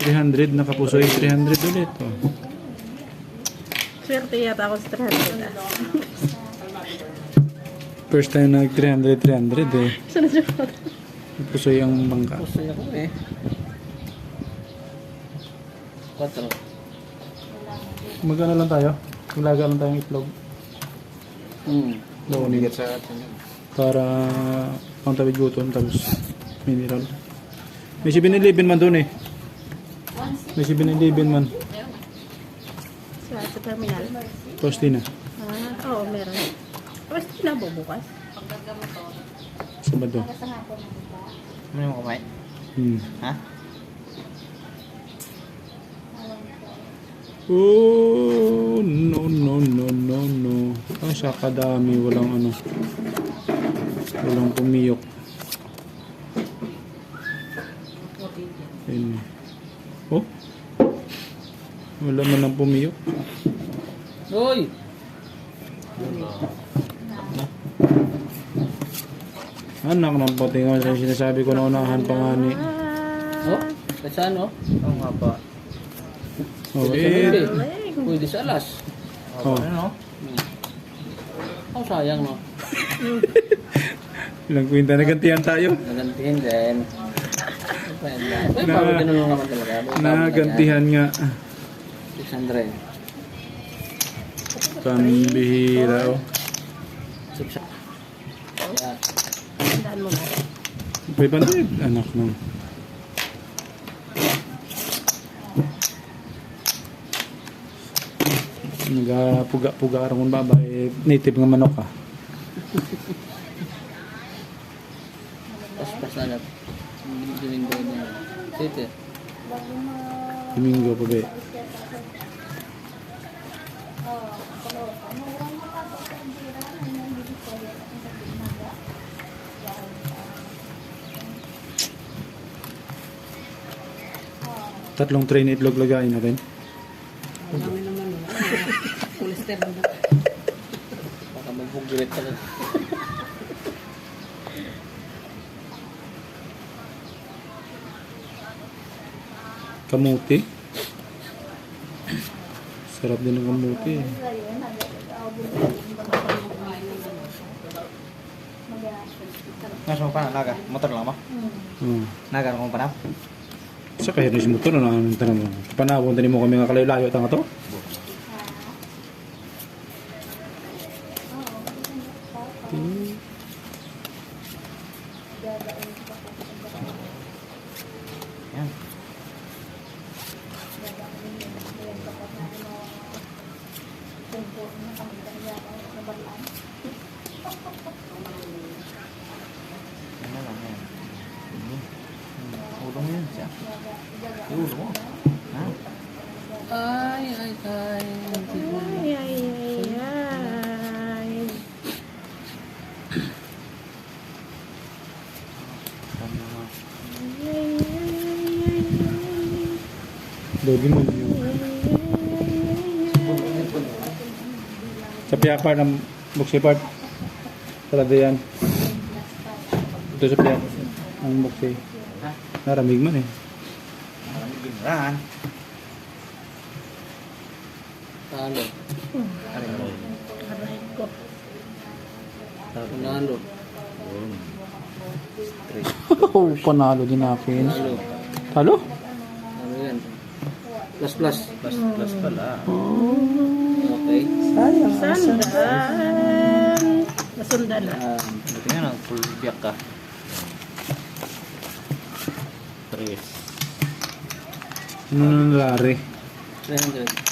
300, nakapusoy 300 ulit. Oh. Swerte yata ako sa 300 ah. First time nag 300 eh. Sunod-sunod. Pusoy ang bangka. Pusoy ako eh. 4. Magano lang tayo? Maglaga lang tayong itlog. Launin. Sa atin. Para pang tawid gutom, tapos mineral. May 7-Eleven man doon eh. May 7-Eleven man. Sa terminal. Tosti na. Oo, meron. Tapos bukas. Sabado. Ano yung kumain? Ha? Oh, no. Ang sakadami, walang pumiyok. Ayun. Oh, wala man ang pumiyok. Uy! Anak ng puti nga yung sinasabi ko na unahan pa nga ni. Oh? Saan oh? Oo nga ba? Oh, eh. Pwede sa alas. Oh. Ano? Oh, sayang no? Ilang kwinta na gantihan tayo. Nagantihin din. Ay, parang tinulong naman talaga. Nagantihan nga. 600. Pambihira oh. 600. Ayan. Tandaan mo na. 500, anak nung. Nagapuga-puga rin kung babae. Native nga manok ah. Pas na lang. Domingo niya. City. Domingo pa ba eh. Tatlong tray na itlog lagayin natin. Marami naman yun. Cholesterol na. Baka magbugirit ka lang. Kamuti. Sarap din ng kamuti eh. Nasa mo pa na, naga? Motor lang mo? Naga mo pa na? Sa kahit na si motor na ang tanong mo. Panawon tani mo kami nga kalayo-layo tanga to. Yan. Ano lang yan? Ulong yun siya. Ulong mo. Ha? Ay. Ay. Dogi mo yun. Sa piyapar ng buksipart. Talaga yan. Ito sa piyapar. Ang buksi. Naramig man eh. Ginran. Talo. Aray ko. Nalo. Oh, panalo din akin. Nalo. Talo? Ano yan? Plus pala. Oh. Okay. Sandan. Nasundan na. Buti nga na, full biyak ka. 3. Ano nangyari? 300.